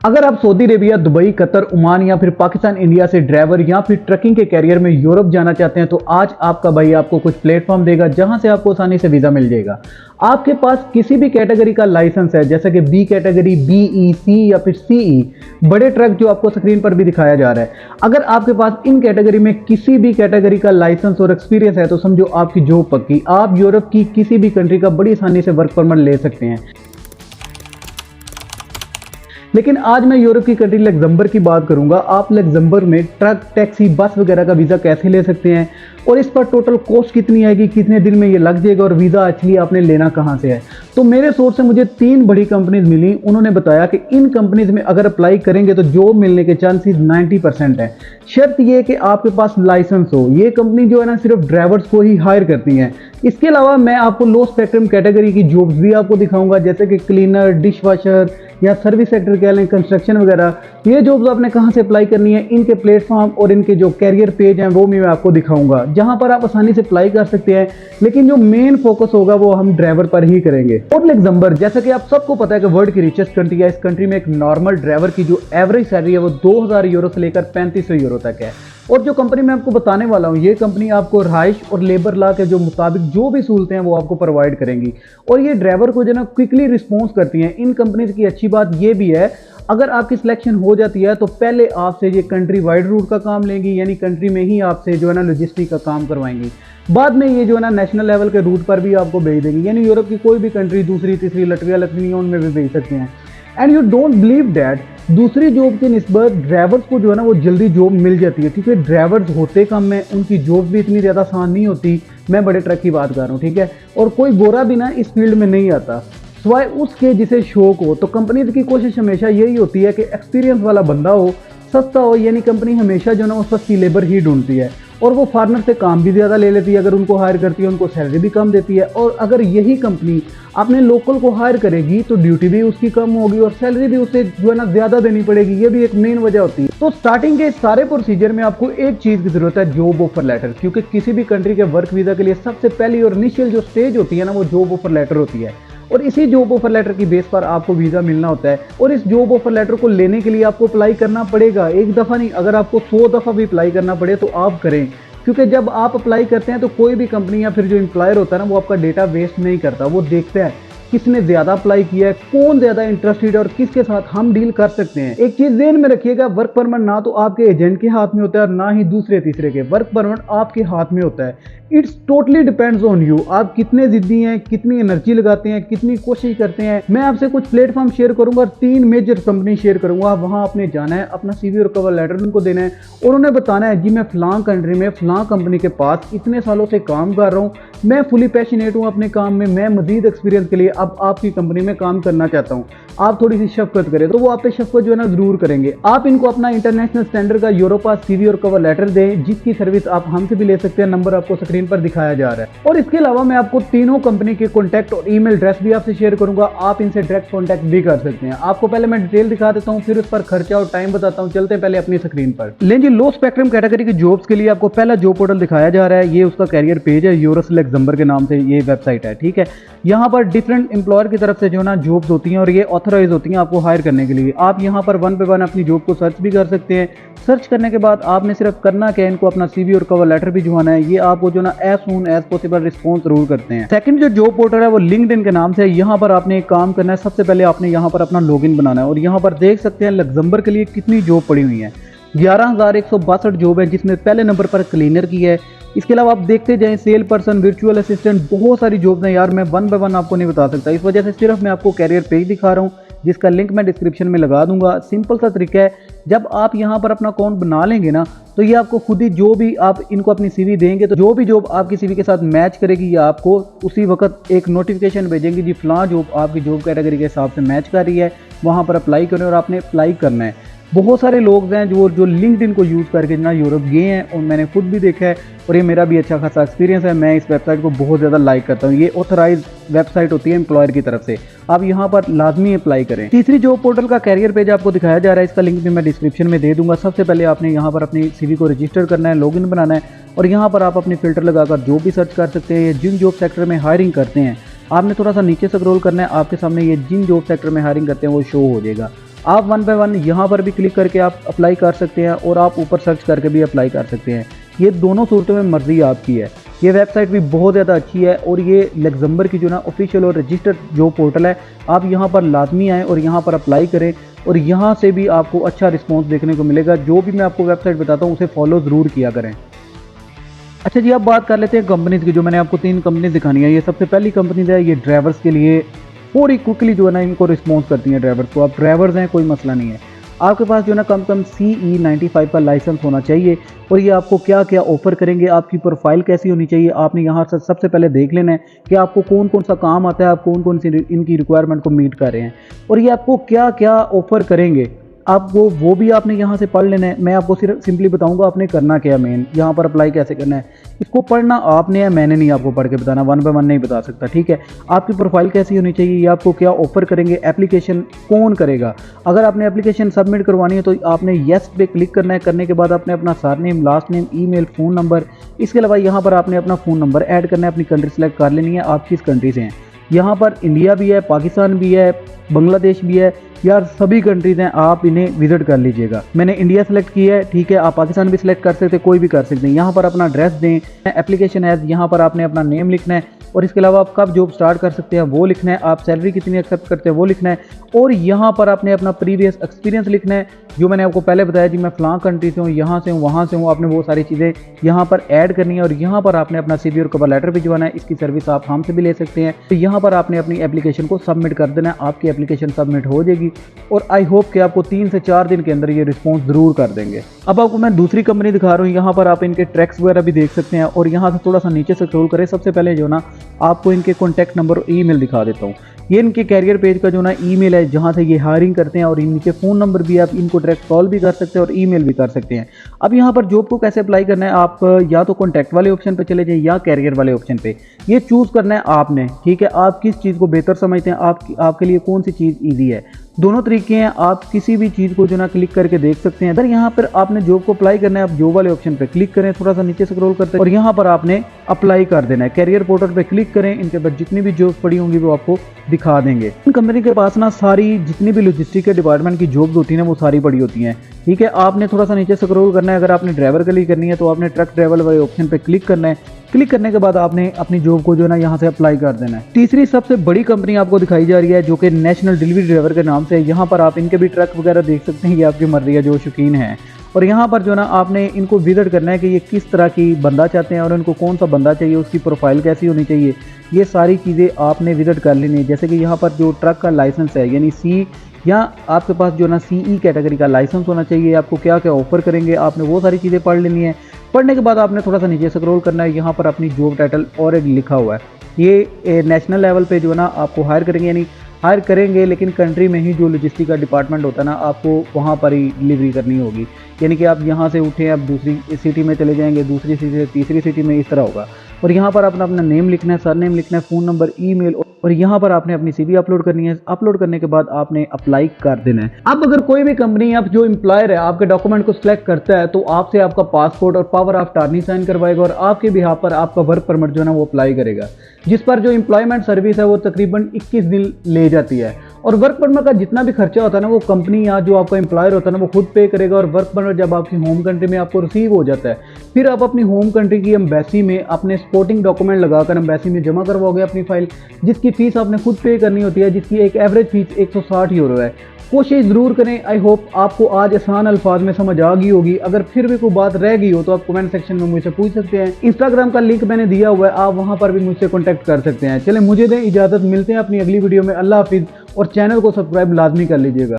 अगर आप Saudi Arabia, Dubai, Qatar, Oman या फिर पाकिस्तान, इंडिया से ड्राइवर या फिर ट्रकिंग के कैरियर में यूरोप जाना चाहते हैं तो आज आपका भाई आपको कुछ प्लेटफॉर्म देगा जहां से आपको आसानी से वीज़ा मिल जाएगा। आपके पास किसी भी कैटेगरी का लाइसेंस है, जैसे कि बी कैटेगरी, बी ई, सी या फिर सीई, बड़े ट्रक जो आपको स्क्रीन पर भी दिखाया जा रहा है। अगर आपके पास इन कैटेगरी में किसी भी कैटेगरी का लाइसेंस और एक्सपीरियंस है तो समझो आपकी जॉब पक्की। आप यूरोप की किसी भी कंट्री का बड़ी आसानी से वर्क परमिट ले सकते हैं। लेकिन आज मैं यूरोप की कंट्री लग्जमबर्ग की बात करूंगा। आप लग्जमबर्ग में ट्रक, टैक्सी, बस वगैरह का वीज़ा कैसे ले सकते हैं और इस पर टोटल कॉस्ट कितनी आएगी, कितने दिन में ये लग जाएगा और वीज़ा एक्चुअली आपने लेना कहाँ से है। तो मेरे सोर्स से मुझे 3 बड़ी कंपनीज मिली। उन्होंने बताया कि इन कंपनीज में अगर अप्लाई करेंगे तो जॉब मिलने के चांसेस 90% है। शर्त ये कि आपके पास लाइसेंस हो। ये कंपनी जो है ना सिर्फ ड्राइवर्स को ही हायर करती हैं। इसके अलावा मैं आपको लो स्पेक्ट्रम कैटेगरी की जॉब्स भी आपको दिखाऊंगा, जैसे कि क्लीनर, डिश वॉशर या सर्विस सेक्टर कह लें, कंस्ट्रक्शन वगैरह। ये जॉब्स आपने कहाँ से अप्लाई करनी है, इनके प्लेटफॉर्म और इनके जो कैरियर पेज हैं वो मैं आपको दिखाऊंगा, जहां पर आप आसानी से अप्लाई कर सकते हैं। लेकिन जो मेन फोकस होगा वो हम ड्राइवर पर ही करेंगे। और लग्जमबर्ग, जैसा कि आप सबको पता है कि वर्ल्ड की रिचेस्ट कंट्री है। इस कंट्री में एक नॉर्मल ड्राइवर की जो एवरेज सैलरी है वो 2000 यूरो से लेकर 3500 यूरो तक है। और जो कंपनी मैं आपको बताने वाला हूँ, ये कंपनी आपको रहाइश और लेबर लॉ के जो मुताबिक जो भी सहूलतें हैं वो आपको प्रोवाइड करेंगी। और ये ड्राइवर को जो ना क्विकली रिस्पॉन्स करती हैं। इन कंपनीज की अच्छी बात ये भी है, अगर आपकी सिलेक्शन हो जाती है तो पहले आपसे ये कंट्री वाइड रूट का काम लेंगी, यानी कंट्री में ही आपसे जो है ना लॉजिस्टिक का काम करवाएंगी। बाद में ये जो है ना नेशनल लेवल के रूट पर भी आपको भेज देंगी, यानी यूरोप की कोई भी कंट्री, दूसरी, तीसरी, लटविया, लिथुआनिया, उनमें भी भेज सकते हैं। And you don't believe that दूसरी जॉब की निस्बत ड्राइवर्स को जो है ना वो जल्दी जॉब मिल जाती है, क्योंकि ड्राइवर्स होते कम है, उनकी जॉब भी इतनी ज़्यादा आसान नहीं होती। मैं बड़े ट्रक की बात कर रहा हूँ, ठीक है। और कोई गोरा भी ना इस फील्ड में नहीं आता, सिवाय उसके जिसे शौक हो। तो कंपनीज की कोशिश हमेशा यही होती है कि एक्सपीरियंस वाला बंदा हो, सस्ता हो, यानी कंपनी हमेशा जो ना वो सस्ती लेबर ही ढूंढती है। और वो फॉरनर से काम भी ज़्यादा ले लेती है, अगर उनको हायर करती है उनको सैलरी भी कम देती है। और अगर यही कंपनी अपने लोकल को हायर करेगी तो ड्यूटी भी उसकी कम होगी और सैलरी भी उसे जो है ना ज़्यादा देनी पड़ेगी। ये भी एक मेन वजह होती है। तो स्टार्टिंग के सारे प्रोसीजर में आपको एक चीज़ की ज़रूरत है, जॉब ऑफर लेटर। क्योंकि किसी भी कंट्री के वर्क वीज़ा के लिए सबसे पहली और इनिशियल जो स्टेज होती है ना वो जॉब ऑफर लेटर होती है। और इसी जॉब ऑफर लेटर की बेस पर आपको वीज़ा मिलना होता है। और इस जॉब ऑफर लेटर को लेने के लिए आपको अप्लाई करना पड़ेगा, एक दफ़ा नहीं, अगर आपको 100 दफ़ा भी अप्लाई करना पड़े तो आप करें। क्योंकि जब आप अप्लाई करते हैं तो कोई भी कंपनी या फिर जो एम्प्लॉयर होता है ना वो आपका डेटा वेस्ट नहीं करता। वो देखता है किसने ज़्यादा अप्लाई किया है, कौन ज़्यादा इंटरेस्टेड है और किसके साथ हम डील कर सकते हैं। एक चीज़ ध्यान में रखिएगा, वर्क परमिट ना तो आपके एजेंट के हाथ में होता है और ना ही दूसरे तीसरे के। वर्क परमिट आपके हाथ में होता है। It's totally depends on you, आप कितने जिद्दी हैं, कितनी एनर्जी लगाते हैं, कितनी कोशिश करते हैं। मैं आपसे कुछ प्लेटफॉर्म शेयर करूंगा और 3 मेजर कंपनी शेयर करूंगा। वहां आपने जाना है, अपना सीवी और कवर लेटर उनको देना है और उन्हें बताना है जी मैं फलां कंट्री में फलां कंपनी के पास इतने सालों से काम कर रहा हूँ, मैं फुली पैशनेट हूँ अपने काम में, मैं मजीद एक्सपीरियंस के लिए अब आपकी कंपनी में काम करना चाहता हूँ, आप थोड़ी सी शफकत करें। तो वो आप पे शफकत जो है ना जरूर करेंगे। आप इनको अपना इंटरनेशनल स्टैंडर्ड का यूरोपास सीवी और कवर लेटर दें, जिसकी सर्विस आप हमसे भी ले सकते हैं। नंबर आपको स्क्रीन पर दिखाया जा रहा है। और इसके अलावा मैं आपको तीनों कंपनी के कॉन्टैक्ट और ईमेल एड्रेस भी आपसे शेयर करूंगा, आप इनसे डायरेक्ट कॉन्टैक्ट भी कर सकते हैं। आपको पहले मैं डिटेल दिखा देता हूं, फिर उस पर खर्चा और टाइम बताता हूं। चलते हैं पहले अपनी स्क्रीन पर। लेकिन जी लो स्पेक्ट्रम कैटेगरी की जॉब्स के लिए आपको पहला जॉब पोर्टल दिखाया जा रहा है। ये उसका कैरियर पेज है, यूरोस लग्जमबर्ग के नाम से ये वेबसाइट है, ठीक है। यहाँ पर डिफरेंट एम्प्लॉयर की तरफ से जो ना जॉब्स होती हैं और ये ऑथराइज होती हैं आपको हायर करने के लिए। आप यहाँ पर 1 पे 1 अपनी जॉब को सर्च भी कर सकते हैं। सर्च करने के बाद आपने सिर्फ करना क्या है, इनको अपना सीवी और कवर लेटर भी जुड़वाना है। ये आपको जो ना as soon as possible response जरूर करते हैं। सेकंड जो जॉब पोर्टल है वो लिंक्डइन के नाम से है। यहाँ पर आपने एक काम करना है, सबसे पहले आपने यहाँ पर अपना लॉगिन बनाना है। और यहाँ पर देख सकते हैं लग्जमबर्ग के लिए कितनी जॉब पड़ी हुई है, 11,162 जॉब है, जिसमें पहले नंबर पर क्लीनर की है। इसके अलावा आप देखते जाएं सेल पर्सन, वर्चुअल असिस्टेंट, बहुत सारी जॉब्स हैं यार। मैं 1 बाय 1 आपको नहीं बता सकता, इस वजह से सिर्फ मैं आपको कैरियर पेज दिखा रहा हूँ, जिसका लिंक मैं डिस्क्रिप्शन में लगा दूंगा। सिंपल सा तरीका है, जब आप यहाँ पर अपना अकाउंट बना लेंगे ना तो ये आपको खुद ही जो भी आप इनको अपनी सीवी देंगे तो जो भी जॉब आपकी सीवी के साथ मैच करेगी या आपको उसी वक्त एक नोटिफिकेशन भेजेंगे जी फलां जॉब आपकी जॉब कैटेगरी के हिसाब से मैच कर रही है, वहाँ पर अप्लाई करें और आपने अप्लाई करना है। बहुत सारे लोग हैं जो लिंक्डइन को यूज़ करके ना यूरोप गए हैं और मैंने खुद भी देखा है और ये मेरा भी अच्छा खासा एक्सपीरियंस है। मैं इस वेबसाइट को बहुत ज़्यादा लाइक करता हूँ। ये ऑथराइज वेबसाइट होती है एम्प्लॉयर की तरफ से, आप यहाँ पर लाजमी अप्लाई करें। तीसरी जॉब पोर्टल का कैरियर पेज आपको दिखाया जा रहा है, इसका लिंक भी मैं डिस्क्रिप्शन में दे दूंगा। सबसे पहले आपने यहाँ पर अपनी सीवी को रजिस्टर करना है, लॉगिन बनाना है और यहाँ पर आप अपनी फिल्टर लगाकर जॉब भी सर्च कर सकते हैं। जिन जॉब सेक्टर में हायरिंग करते हैं आपने थोड़ा सा नीचे स्क्रॉल करना है, आपके सामने ये जिन जॉब सेक्टर में हायरिंग करते हैं वो शो हो जाएगा। आप वन बाय वन यहाँ पर भी क्लिक करके आप अप्लाई कर सकते हैं और आप ऊपर सर्च करके भी अप्लाई कर सकते हैं। ये दोनों सूरतों में मर्जी आपकी है। ये वेबसाइट भी बहुत ज़्यादा अच्छी है और ये लग्जमबर्ग की जो ना ऑफिशियल और रजिस्टर्ड जो पोर्टल है, आप यहाँ पर लाजमी आएँ और यहाँ पर अप्लाई करें और यहाँ से भी आपको अच्छा रिस्पॉन्स देखने को मिलेगा। जो भी मैं आपको वेबसाइट बताता हूँ उसे फॉलो ज़रूर किया करें। अच्छा जी, अब बात कर लेते हैं कंपनीज़ की। जो मैंने आपको 3 कंपनीज दिखानी है, ये सबसे पहली कंपनीज है, ये ड्राइवर्स के लिए पूरी क्विकली जो है ना इनको रिस्पॉन्स करती हैं ड्राइवर्स को। आप ड्राइवर्स हैं, कोई मसला नहीं है। आपके पास जो है ना कम से कम CE 95 का लाइसेंस होना चाहिए। और ये आपको क्या क्या ऑफर करेंगे, आपकी प्रोफाइल कैसी होनी चाहिए, आपने यहाँ से सबसे पहले देख लेना है कि आपको कौन कौन सा काम आता है, आप कौन कौन सी इनकी रिक्वायरमेंट को मीट कर रहे हैं और ये आपको क्या क्या ऑफर करेंगे, आपको वो भी आपने यहाँ से पढ़ लेना है। मैं आपको सिर्फ सिंपली बताऊंगा आपने करना क्या है, मेन यहाँ पर अप्लाई कैसे करना है, इसको पढ़ना आपने है, मैंने नहीं आपको पढ़ के बताना, वन बाय वन नहीं बता सकता, ठीक है। आपकी प्रोफाइल कैसी होनी चाहिए, ये आपको क्या ऑफर करेंगे, एप्लीकेशन कौन करेगा। अगर आपने एप्लीकेशन सबमिट करवानी है तो आपने येस पे क्लिक करना है। करने के बाद आपने अपना surname, last name, email, phone number, इसके अलावा यहाँ पर आपने अपना फ़ोन नंबर ऐड करना है, अपनी कंट्री सेलेक्ट कर लेनी है, आप किस कंट्री से हैं। यहाँ पर इंडिया भी है, पाकिस्तान भी है, बांग्लादेश भी है, यार सभी कंट्रीज़ हैं, आप इन्हें विजिट कर लीजिएगा। मैंने इंडिया सेलेक्ट किया है, ठीक है, आप पाकिस्तान भी सिलेक्ट कर सकते हैं, कोई भी कर सकते हैं। यहाँ पर अपना एड्रेस दें, एप्लीकेशन है, यहाँ पर आपने अपना नेम लिखना है और इसके अलावा आप कब जॉब स्टार्ट कर सकते हैं वो लिखना है, आप सैलरी कितनी एक्सेप्ट करते हैं वो लिखना है और यहाँ पर आपने अपना प्रीवियस एक्सपीरियंस लिखना है। जो मैंने आपको पहले बताया जी, मैं फ़लाँ कंट्री से हूँ, यहाँ से हूँ, वहाँ से हूँ, आपने वो सारी चीज़ें यहाँ पर ऐड करनी है और यहाँ पर आपने अपना CV और कवर लेटर भिजवाना है। इसकी सर्विस आप हमसे भी ले सकते हैं। तो यहाँ पर आपने अपनी एप्लीकेशन को सबमिट कर देना है, आपकी एप्लीकेशन सबमिट हो जाएगी और आई होप कि आपको 3 से 4 दिन के अंदर ये रिस्पॉन्स ज़रूर कर देंगे। अब आपको मैं दूसरी कंपनी दिखा रहा हूँ, यहाँ पर आप इनके ट्रैक्स वगैरह भी देख सकते हैं और यहाँ से थोड़ा सा नीचे से स्क्रॉल करें। सबसे पहले जो ना आपको इनके कॉन्टैक्ट नंबर और ईमेल दिखा देता हूँ। ये इनके कैरियर पेज का जो ना ईमेल है जहाँ से ये हायरिंग करते हैं और इनके फ़ोन नंबर भी, आप इनको डायरेक्ट कॉल भी कर सकते हैं और ईमेल भी कर सकते हैं। अब यहाँ पर जॉब को कैसे अप्लाई करना है, आप या तो कॉन्टैक्ट वाले ऑप्शन पे चले जाइए या कैरियर वाले ऑप्शन पे, ये चूज़ करना है आपने, ठीक है। आप किस चीज़ को बेहतर समझते हैं, आपके लिए कौन सी चीज़ ईजी है, दोनों तरीके हैं। आप किसी भी चीज़ को जो ना क्लिक करके देख सकते हैं। अगर यहाँ पर आपने जॉब को अप्लाई करना है, आप जॉब वाले ऑप्शन पे क्लिक करें, थोड़ा सा नीचे स्क्रॉल करते हैं और यहाँ पर आपने अप्लाई कर देना है। कैरियर पोर्टल पे क्लिक करें, इनके पास जितनी भी जॉब पड़ी होंगी वो आपको दिखा देंगे। इन कंपनी के पास ना सारी जितनी भी लॉजिस्टिक के डिपार्टमेंट की जॉब्स होती हैं वो सारी पड़ी होती हैं, ठीक है। आपने थोड़ा सा नीचे स्क्रॉल करना है। अगर आपने ड्राइवर के लिए करनी है तो आपने ट्रक ड्राइवर वाले ऑप्शन पे क्लिक करना है। क्लिक करने के बाद आपने अपनी जॉब को जो ना यहाँ से अप्लाई कर देना है। तीसरी सबसे बड़ी कंपनी आपको दिखाई जा रही है जो कि नेशनल डिलीवरी ड्राइवर के नाम से है। यहाँ पर आप इनके भी ट्रक वगैरह देख सकते हैं, ये आपकी मर्जी है जो शौकीन है। और यहाँ पर जो ना आपने इनको विजिट करना है कि ये किस तरह की बंदा चाहते हैं और उनको कौन सा बंदा चाहिए, उसकी प्रोफाइल कैसी होनी चाहिए, ये सारी चीज़ें आपने विजिट कर लेनी है। जैसे कि यहाँ पर जो ट्रक का लाइसेंस है यानी C या आपके पास जो ना CE कैटेगरी का लाइसेंस होना चाहिए, आपको क्या क्या ऑफर करेंगे, आपने वो सारी चीज़ें पढ़ लेनी है। पढ़ने के बाद आपने थोड़ा सा नीचे स्क्रॉल करना है। यहाँ पर अपनी जॉब टाइटल ऑलरेडी लिखा हुआ है। ये नेशनल लेवल पे जो ना आपको हायर करेंगे, यानी हायर करेंगे लेकिन कंट्री में ही जो लॉजिस्टिक का डिपार्टमेंट होता है ना, आपको वहाँ पर ही डिलीवरी करनी होगी। यानी कि आप यहाँ से उठे, आप दूसरी सिटी में चले जाएंगे, दूसरी सिटी से तीसरी सिटी में, इस तरह होगा। और यहाँ पर आपने अपना नेम लिखना है, सरनेम लिखना है, फ़ोन नंबर, ईमेल और यहाँ पर आपने अपनी CV अपलोड करनी है। अपलोड करने के बाद आपने अप्लाई कर देना है। अब अगर कोई भी कंपनी आप जो एम्प्लॉयर है आपके डॉक्यूमेंट को सिलेक्ट करता है तो आपसे आपका पासपोर्ट और पावर ऑफ अटॉर्नी साइन करवाएगा और आपके बिहाफ पर आपका वर्क परमिट जो है ना वो अप्लाई करेगा, जिस पर जो एम्प्लॉयमेंट सर्विस है वो तकरीबन 21 दिन ले जाती है। और वर्क परमिट का जितना भी खर्चा होता है ना वो कंपनी या जो आपका एम्प्लॉयर होता है ना वो खुद पे करेगा। और वर्क परमिट जब आपकी होम कंट्री में आपको रिसीव हो जाता है, फिर आप अपनी होम कंट्री की एम्बेसी में अपने सपोर्टिंग डॉक्यूमेंट लगाकर एम्बेसी में जमा करवाओगे अपनी फाइल, जिसकी फीस आपने खुद पे करनी होती है, जिसकी एक एवरेज फीस 160 यूरो है। कोशिश ज़रूर करें। आई होप आपको आज आसान अल्फाज में समझ आ गई होगी। अगर फिर भी कोई बात रह गई हो तो आप कमेंट सेक्शन में मुझसे पूछ सकते हैं। इंस्टाग्राम का लिंक मैंने दिया हुआ है, आप वहां पर भी मुझसे कॉन्टैक्ट कर सकते हैं। चलें, मुझे दें इजाज़त, मिलते हैं अपनी अगली वीडियो में। अल्लाह हाफिज़ और चैनल को सब्सक्राइब लाजमी कर लीजिएगा।